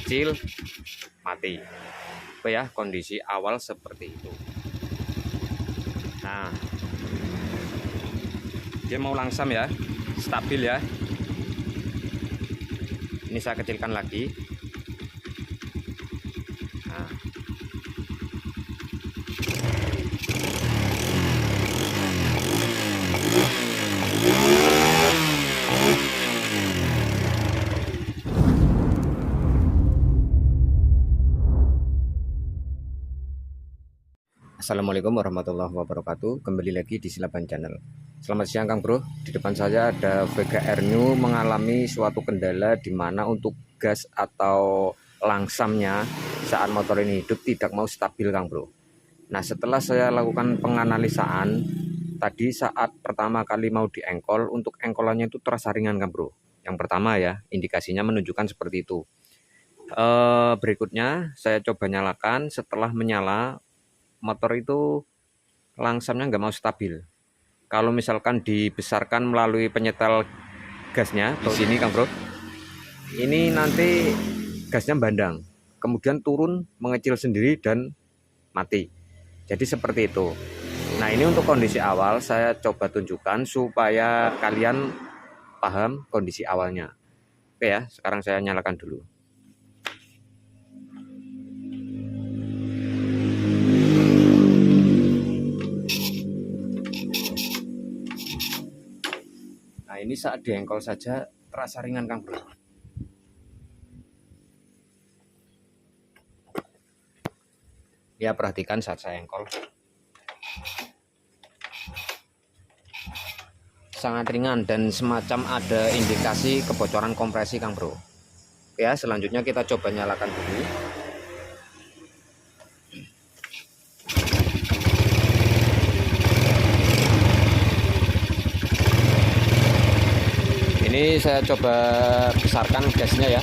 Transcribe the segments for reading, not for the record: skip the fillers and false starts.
kecil, mati. Oke ya, kondisi awal seperti itu. Nah, dia mau langsam ya, stabil ya. Ini saya kecilkan lagi. Nah, Assalamualaikum warahmatullahi wabarakatuh. Kembali lagi di Silaban Channel. Selamat siang Kang Bro. Di depan saya ada VGR New mengalami suatu kendala di mana untuk gas atau langsamnya saat motor ini hidup tidak mau stabil Kang Bro. Nah, setelah saya lakukan penganalisaan tadi saat pertama kali mau diengkol, untuk engkolannya itu terasa ringan Kang Bro. Yang pertama ya, indikasinya menunjukkan seperti itu. Berikutnya saya coba nyalakan. Setelah menyala, motor itu langsamnya nggak mau stabil. Kalau misalkan dibesarkan melalui penyetel gasnya atau sini Kang Bro, ini nanti gasnya bandang, kemudian turun mengecil sendiri dan mati. Jadi seperti itu. Nah, ini untuk kondisi awal saya coba tunjukkan supaya kalian paham kondisi awalnya. Oke ya, sekarang saya nyalakan dulu. Nah, ini saat diengkol saja terasa ringan Kang Bro. Ya, perhatikan saat saya engkol. Sangat ringan dan semacam ada indikasi kebocoran kompresi Kang Bro. Ya, selanjutnya kita coba nyalakan dulu. Ini saya coba besarkan gasnya ya.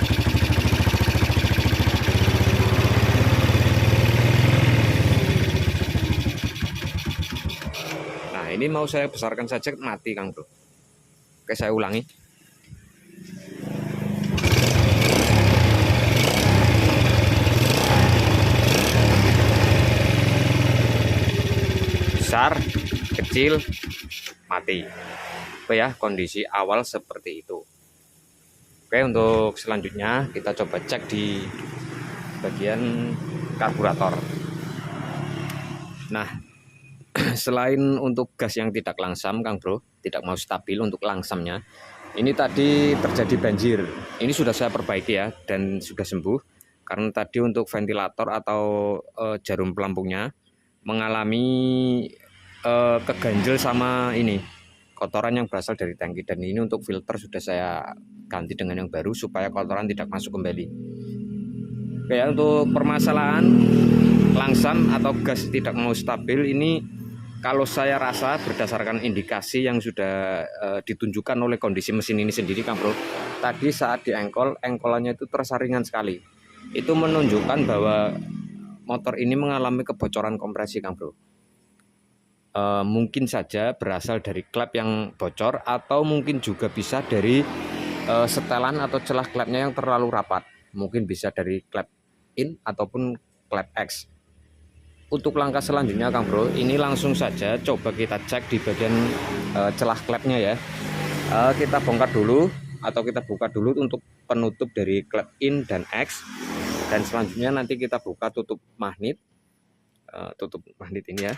Nah, ini mau saya besarkan saja mati Kang Bro. Oke, saya ulangi. Besar, kecil, mati. Oke ya, kondisi awal seperti itu. Oke, untuk selanjutnya kita coba cek di bagian karburator. Nah, selain untuk gas yang tidak langsam Kang Bro, tidak mau stabil untuk langsamnya, ini tadi terjadi banjir. Ini sudah saya perbaiki ya dan sudah sembuh. Karena tadi untuk ventilator atau jarum pelampungnya mengalami keganjel sama ini kotoran yang berasal dari tangki, dan ini untuk filter sudah saya ganti dengan yang baru supaya kotoran tidak masuk kembali. Oke ya, untuk permasalahan langsam atau gas tidak mau stabil ini, kalau saya rasa berdasarkan indikasi yang sudah ditunjukkan oleh kondisi mesin ini sendiri Kang Bro, tadi saat diengkol, engkolannya itu terasa ringan sekali. Itu menunjukkan bahwa motor ini mengalami kebocoran kompresi Kang Bro. Mungkin saja berasal dari klep yang bocor, atau mungkin juga bisa dari setelan atau celah klepnya yang terlalu rapat. Mungkin bisa dari klep in ataupun klep X. Untuk langkah selanjutnya Kang Bro, ini langsung saja coba kita cek di bagian celah klepnya ya. Kita bongkar dulu atau kita buka dulu untuk penutup dari klep in dan X, dan selanjutnya nanti kita buka tutup magnet, ini ya.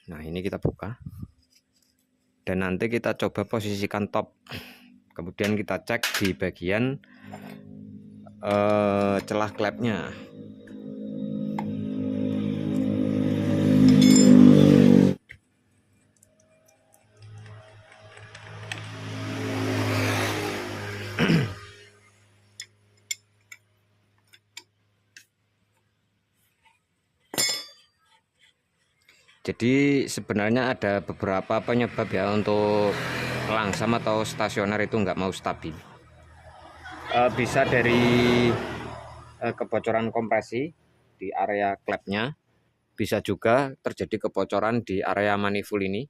Nah, ini kita buka dan nanti kita coba posisikan top, kemudian kita cek di bagian celah klepnya. Jadi sebenarnya ada beberapa penyebab ya untuk langsam atau stasioner itu nggak mau stabil. Bisa dari kebocoran kompresi di area klepnya, bisa juga terjadi kebocoran di area manifold ini.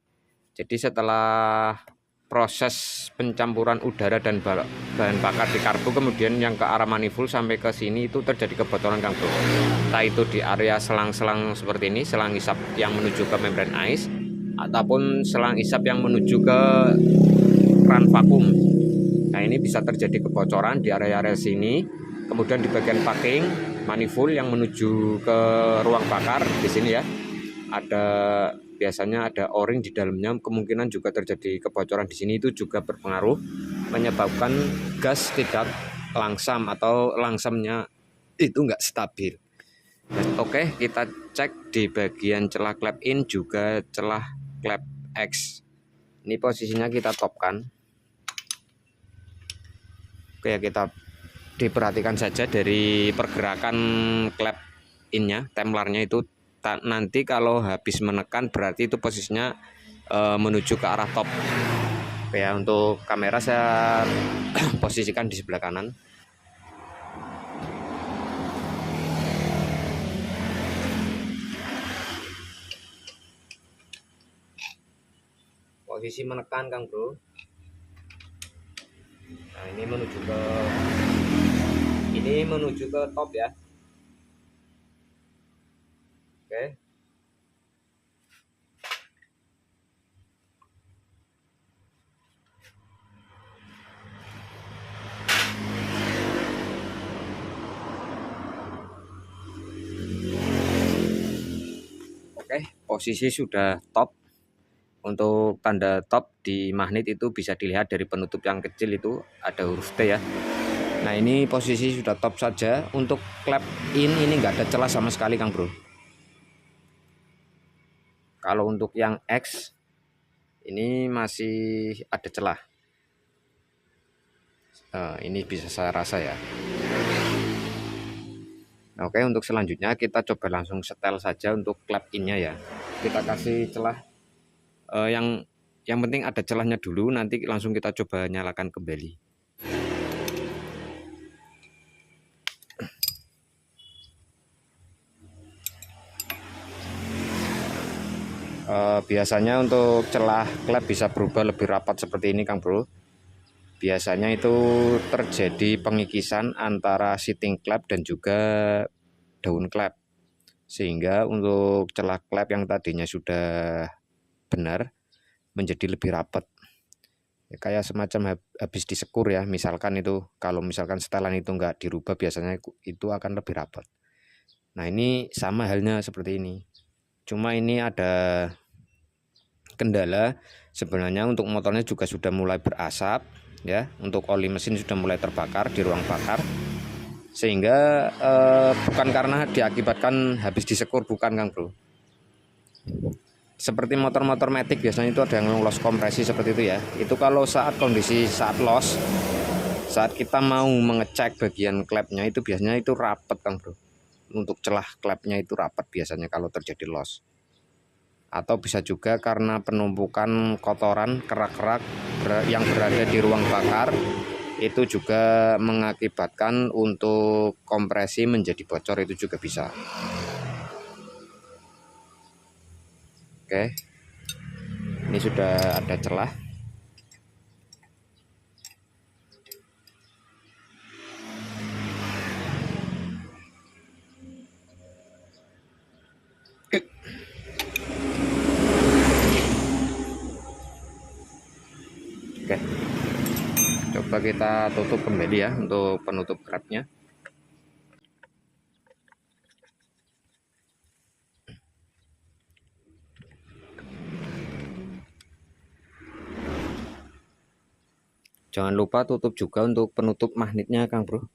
Jadi setelah proses pencampuran udara dan bahan bakar di karbu, kemudian yang ke arah manifold sampai ke sini itu terjadi kebocoran Kang Bro. Entah itu di area selang-selang seperti ini, selang isap yang menuju ke membran ice, ataupun selang isap yang menuju ke keran vakum. Nah, ini bisa terjadi kebocoran di area-area sini. Kemudian di bagian packing manifold yang menuju ke ruang bakar di sini ya, biasanya ada o-ring di dalamnya, kemungkinan juga terjadi kebocoran di sini. Itu juga berpengaruh menyebabkan gas tidak langsam atau langsamnya itu enggak stabil. Oke, kita cek di bagian celah klep in juga celah klep X. Ini posisinya kita topkan. Oke ya, kita diperhatikan saja dari pergerakan klep innya, templarnya itu. Nanti kalau habis menekan berarti itu posisinya menuju ke arah top. Oke ya, untuk kamera saya posisikan di sebelah kanan. Posisi menekan Kang Bro. Nah, ini menuju ke top ya. Oke. Oke, posisi sudah top. Untuk tanda top di magnet itu bisa dilihat dari penutup yang kecil itu ada huruf T ya. Nah, ini posisi sudah top saja. Untuk klep in ini enggak ada celah sama sekali Kang Bro. Kalau untuk yang X ini masih ada celah. Ini bisa saya rasa ya. Oke, untuk selanjutnya kita coba langsung setel saja untuk klep innya ya. Kita kasih celah yang penting ada celahnya dulu, nanti langsung kita coba nyalakan kembali. Biasanya untuk celah klep bisa berubah lebih rapat seperti ini Kang Bro. Biasanya itu terjadi pengikisan antara seating klep dan juga daun klep, sehingga untuk celah klep yang tadinya sudah benar menjadi lebih rapat ya, kayak semacam habis disekur ya. Misalkan itu kalau misalkan setelan itu enggak dirubah, biasanya itu akan lebih rapat. Nah, ini sama halnya seperti ini, cuma ini ada kendala. Sebenarnya untuk motornya juga sudah mulai berasap ya, untuk oli mesin sudah mulai terbakar di ruang bakar, sehingga bukan karena diakibatkan habis disekur, bukan Kang Bro. Seperti motor-motor matic biasanya itu ada yang loss kompresi seperti itu ya. Itu kalau saat loss, saat kita mau mengecek bagian klepnya itu biasanya itu rapat Kang Bro. Untuk celah klepnya itu rapat biasanya kalau terjadi loss. Atau bisa juga karena penumpukan kotoran, kerak-kerak yang berada di ruang bakar, itu juga mengakibatkan untuk kompresi menjadi bocor, itu juga bisa. Oke, ini sudah ada celah. Oke, coba kita tutup kembali ya untuk penutup klepnya. Jangan lupa tutup juga untuk penutup magnetnya Kang Bro.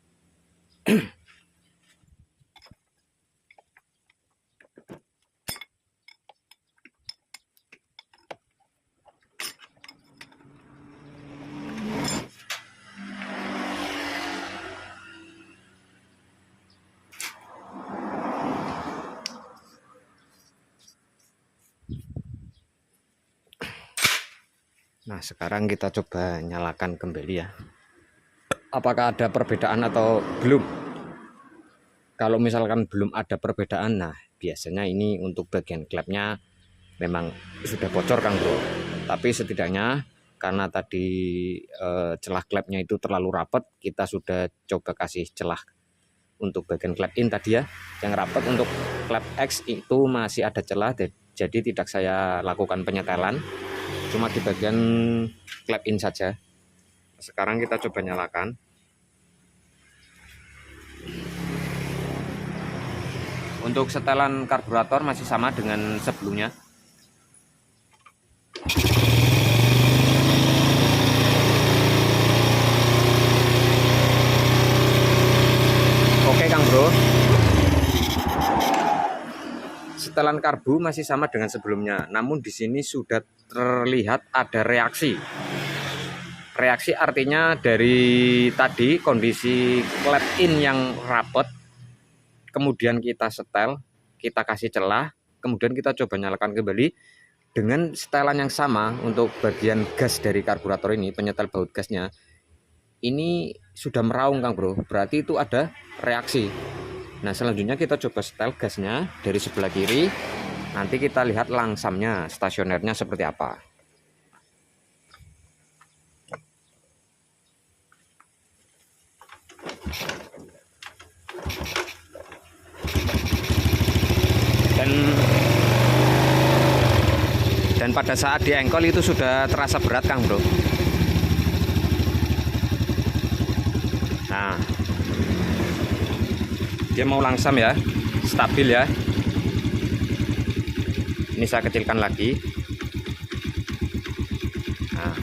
Nah, sekarang kita coba nyalakan kembali ya. Apakah ada perbedaan atau belum? Kalau misalkan belum ada perbedaan, nah biasanya ini untuk bagian klepnya memang sudah bocor Kang Bro. Tapi setidaknya karena tadi celah klepnya itu terlalu rapat, kita sudah coba kasih celah untuk bagian klep in tadi ya, yang rapat. Untuk klep X itu masih ada celah, jadi tidak saya lakukan penyetelan, cuma di bagian klep in saja. Sekarang kita coba nyalakan. Untuk setelan karburator masih sama dengan sebelumnya. Oke Kang Bro, setelan karbu masih sama dengan sebelumnya, namun di sini sudah terlihat ada reaksi. Reaksi artinya dari tadi kondisi klep in yang rapat, kemudian kita setel, kita kasih celah, kemudian kita coba nyalakan kembali dengan setelan yang sama untuk bagian gas dari karburator ini, penyetel baut gasnya. Ini sudah meraung Kang Bro, berarti itu ada reaksi. Nah selanjutnya kita coba setel gasnya dari sebelah kiri, nanti kita lihat langsamnya, stasionernya seperti apa. Dan pada saat di engkol itu sudah terasa berat Kang Bro. Nah, dia mau langsam ya, stabil ya. Ini saya kecilkan lagi. Nah.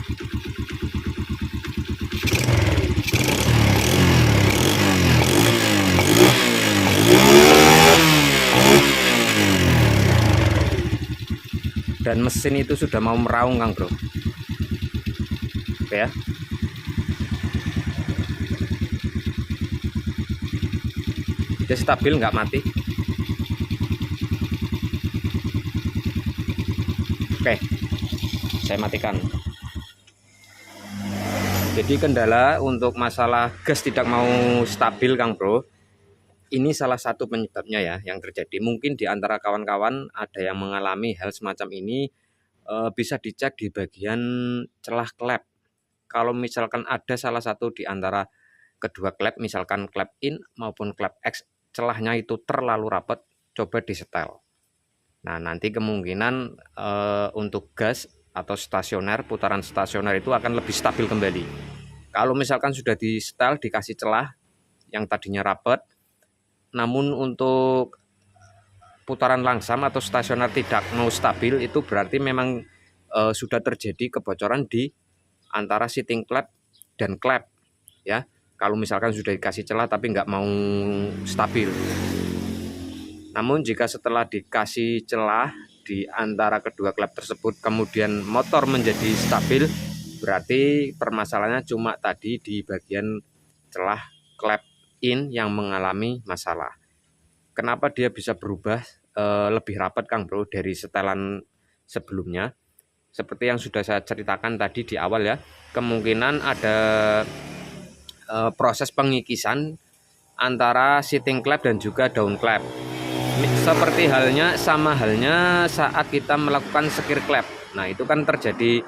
Dan mesin itu sudah mau meraung Kang Bro. Oke ya. Dia stabil, nggak mati. Oke, saya matikan. Jadi kendala untuk masalah gas tidak mau stabil Kang Bro, ini salah satu penyebabnya ya yang terjadi. Mungkin di antara kawan-kawan ada yang mengalami hal semacam ini, bisa dicek di bagian celah klep. Kalau misalkan ada salah satu di antara kedua klep, misalkan klep in maupun klep X, celahnya itu terlalu rapat, coba disetel. Nah nanti kemungkinan untuk gas atau stasioner, putaran stasioner itu akan lebih stabil kembali. Kalau misalkan sudah disetel, dikasih celah yang tadinya rapat, namun untuk putaran langsam atau stasioner tidak mau stabil, itu berarti memang sudah terjadi kebocoran di antara seating klep dan klep ya. Kalau misalkan sudah dikasih celah tapi nggak mau stabil. Namun jika setelah dikasih celah di antara kedua klep tersebut kemudian motor menjadi stabil, berarti permasalahannya cuma tadi di bagian celah klep in yang mengalami masalah. Kenapa dia bisa berubah lebih rapat Kang Bro dari setelan sebelumnya? Seperti yang sudah saya ceritakan tadi di awal ya, kemungkinan ada proses pengikisan antara seating klep dan juga down klep. Seperti sama halnya saat kita melakukan sekir klep. Nah itu kan terjadi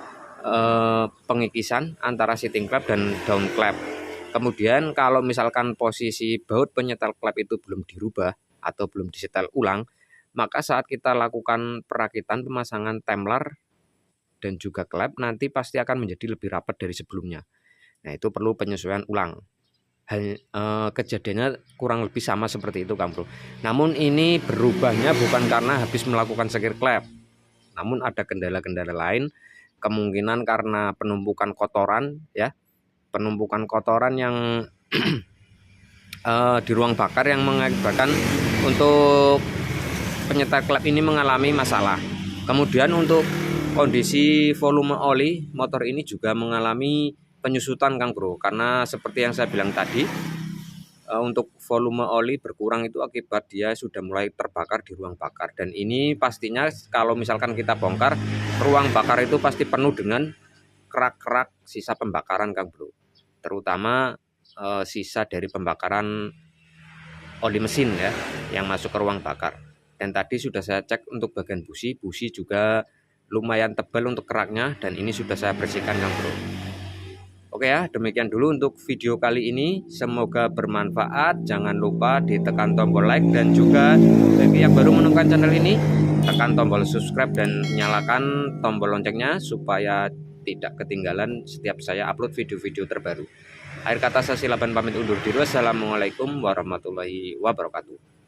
pengikisan antara seating klep dan down klep. Kemudian kalau misalkan posisi baut penyetel klep itu belum dirubah atau belum disetel ulang, maka saat kita lakukan perakitan pemasangan temlar dan juga klep nanti pasti akan menjadi lebih rapat dari sebelumnya. Nah itu perlu penyesuaian ulang. Kejadiannya kurang lebih sama seperti itu Kang Bro. Namun ini berubahnya bukan karena habis melakukan sekir klep, namun ada kendala-kendala lain, kemungkinan karena penumpukan kotoran ya, penumpukan kotoran yang di ruang bakar yang mengakibatkan untuk penyetel klep ini mengalami masalah. Kemudian untuk kondisi volume oli motor ini juga mengalami penyusutan Kang Bro, karena seperti yang saya bilang tadi, untuk volume oli berkurang itu akibat dia sudah mulai terbakar di ruang bakar. Dan ini pastinya kalau misalkan kita bongkar, ruang bakar itu pasti penuh dengan kerak-kerak sisa pembakaran Kang Bro, terutama sisa dari pembakaran oli mesin ya yang masuk ke ruang bakar. Dan tadi sudah saya cek untuk bagian busi juga lumayan tebal untuk keraknya, dan ini sudah saya bersihkan Kang Bro. Oke ya, demikian dulu untuk video kali ini. Semoga bermanfaat. Jangan lupa ditekan tombol like, dan juga bagi yang baru menemukan channel ini, tekan tombol subscribe dan nyalakan tombol loncengnya supaya tidak ketinggalan setiap saya upload video-video terbaru. Akhir kata saya Silaban pamit undur diri. Wassalamualaikum warahmatullahi wabarakatuh.